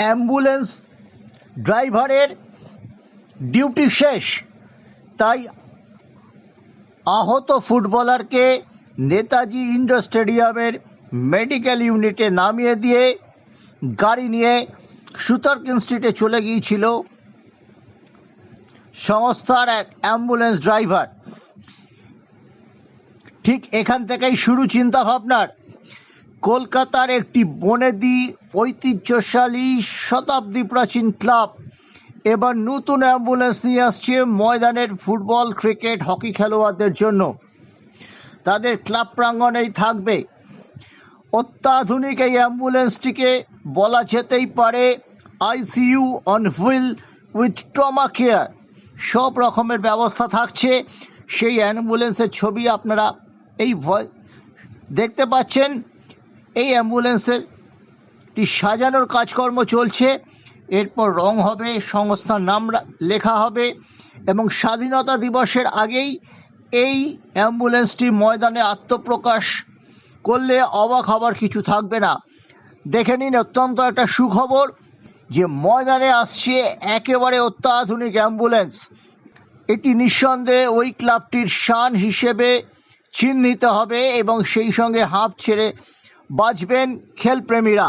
Ambulance ড্রাইভারের duty শেষ, তাই আহত ফুটবলারকে নেতাজি ইন্ডোর স্টেডিয়ামের মেডিকেল ইউনিটে নামিয়ে দিয়ে গাড়ি নিয়ে সুতারকিন স্ট্রিটে চলে গিয়েছিল সংস্থার এক অ্যাম্বুলেন্স ড্রাইভার। ঠিক এখান থেকেই শুরু চিন্তাভাবনার। কলকাতার একটি বনেদি ঐতিহ্যশালী শতাব্দী প্রাচীন ক্লাব এবার নতুন অ্যাম্বুলেন্স নিয়ে আসছে ময়দানের ফুটবল, ক্রিকেট, হকি খেলোয়াড়দের জন্য। তাদের ক্লাব প্রাঙ্গণেই থাকবে। অত্যাধুনিক এই অ্যাম্বুলেন্সটিকে বলা যেতেই পারে ICU on wheel with trauma care. সব রকমের ব্যবস্থা থাকছে। সেই অ্যাম্বুলেন্সের ছবি আপনারা এই দেখতে পাচ্ছেন। এই অ্যাম্বুলেন্সের সাজানোর কাজকর্ম চলছে। এরপর রং হবে, সংস্থার নাম লেখা হবে এবং স্বাধীনতা দিবসের আগেই এই অ্যাম্বুলেন্সটি ময়দানে আত্মপ্রকাশ করলে অবাক হবার কিছু থাকবে না। দেখে নিন অত্যন্ত একটা সুখবর যে ময়দানে আসছে একেবারে অত্যাধুনিক অ্যাম্বুলেন্স। এটি নিঃসন্দেহে ওই ক্লাবটির শান হিসেবে চিহ্নিত হবে এবং সেই সঙ্গে হাঁপ ছেড়ে বাঁচবেন খেলপ্রেমীরা।